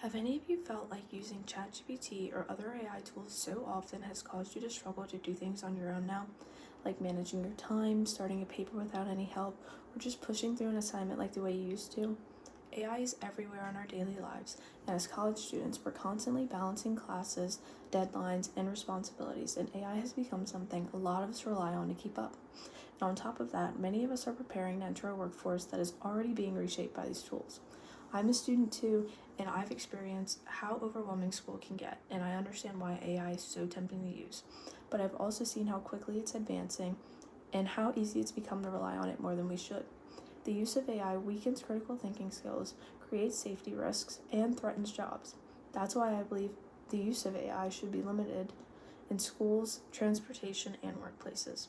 Have any of you felt like using ChatGPT or other AI tools so often has caused you to struggle to do things on your own now? Like managing your time, starting a paper without any help, or just pushing through an assignment like the way you used to? AI is everywhere in our daily lives, and as college students, we're constantly balancing classes, deadlines, and responsibilities, and AI has become something a lot of us rely on to keep up. And on top of that, many of us are preparing to enter a workforce that is already being reshaped by these tools. I'm a student too, and I've experienced how overwhelming school can get, and I understand why AI is so tempting to use. But I've also seen how quickly it's advancing and how easy it's become to rely on it more than we should. The use of AI weakens critical thinking skills, creates safety risks, and threatens jobs. That's why I believe the use of AI should be limited in schools, transportation, and workplaces.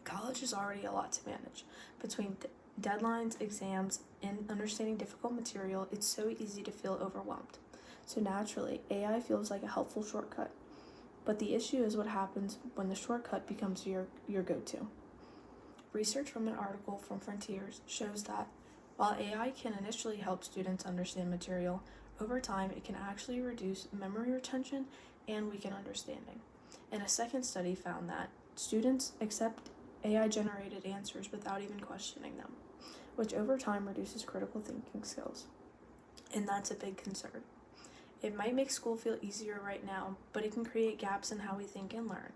College is already a lot to manage. Between deadlines, exams, and understanding difficult material, it's so easy to feel overwhelmed. So naturally, AI feels like a helpful shortcut. But the issue is what happens when the shortcut becomes your go-to. Research from an article from Frontiers shows that while AI can initially help students understand material, over time it can actually reduce memory retention and weaken understanding. And a second study found that students accept AI-generated answers without even questioning them, which over time reduces critical thinking skills. And that's a big concern. It might make school feel easier right now, but it can create gaps in how we think and learn.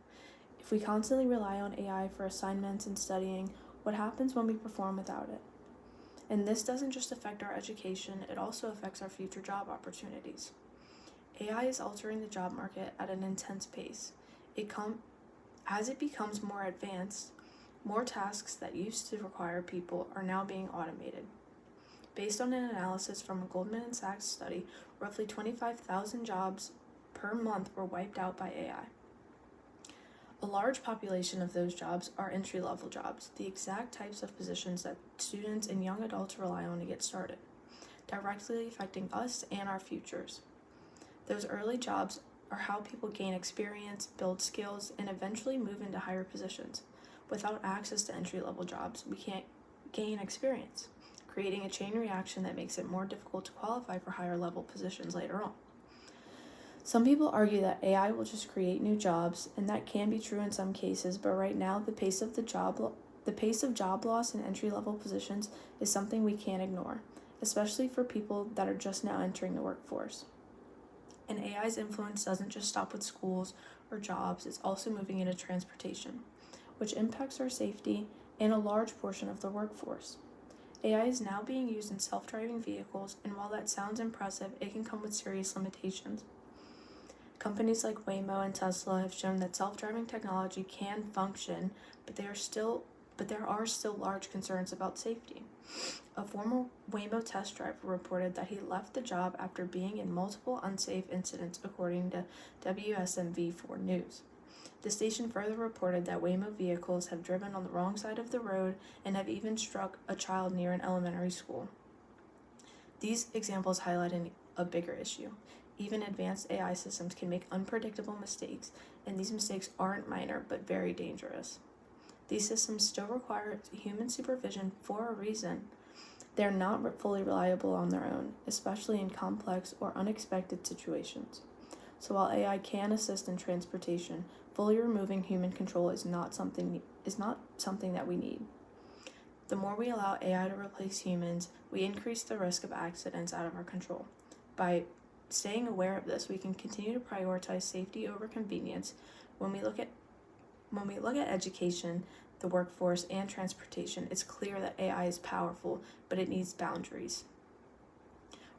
If we constantly rely on AI for assignments and studying, what happens when we perform without it? And this doesn't just affect our education, it also affects our future job opportunities. AI is altering the job market at an intense pace. As it becomes more advanced, more tasks that used to require people are now being automated. Based on an analysis from a Goldman Sachs study, roughly 25,000 jobs per month were wiped out by AI. A large population of those jobs are entry-level jobs, the exact types of positions that students and young adults rely on to get started, directly affecting us and our futures. Those early jobs are how people gain experience, build skills, and eventually move into higher positions. Without access to entry-level jobs, we can't gain experience, creating a chain reaction that makes it more difficult to qualify for higher level positions later on. Some people argue that AI will just create new jobs, and that can be true in some cases, but right now the pace of job loss in entry-level positions is something we can't ignore, especially for people that are just now entering the workforce. And AI's influence doesn't just stop with schools or jobs, it's also moving into transportation, which impacts our safety and a large portion of the workforce. AI is now being used in self-driving vehicles, and while that sounds impressive, it can come with serious limitations. Companies like Waymo and Tesla have shown that self-driving technology can function, but there are still large concerns about safety. A former Waymo test driver reported that he left the job after being in multiple unsafe incidents, according to WSMV4 News. The station further reported that Waymo vehicles have driven on the wrong side of the road and have even struck a child near an elementary school. These examples highlight a bigger issue. Even advanced AI systems can make unpredictable mistakes, and these mistakes aren't minor but very dangerous. These systems still require human supervision for a reason. They're not fully reliable on their own, especially in complex or unexpected situations. So while AI can assist in transportation, fully removing human control is not something that we need. The more we allow AI to replace humans, we increase the risk of accidents out of our control. By staying aware of this, we can continue to prioritize safety over convenience. When we look at education, the workforce, and transportation, it's clear that AI is powerful, but it needs boundaries.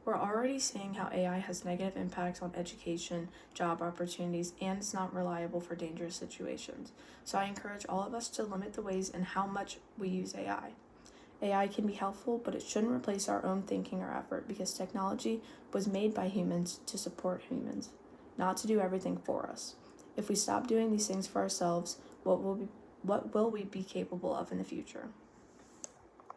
We're already seeing how AI has negative impacts on education, job opportunities, and it's not reliable for dangerous situations. So I encourage all of us to limit the ways and how much we use AI. AI can be helpful, but it shouldn't replace our own thinking or effort, because technology was made by humans to support humans, not to do everything for us. If we stop doing these things for ourselves, what will we be capable of in the future?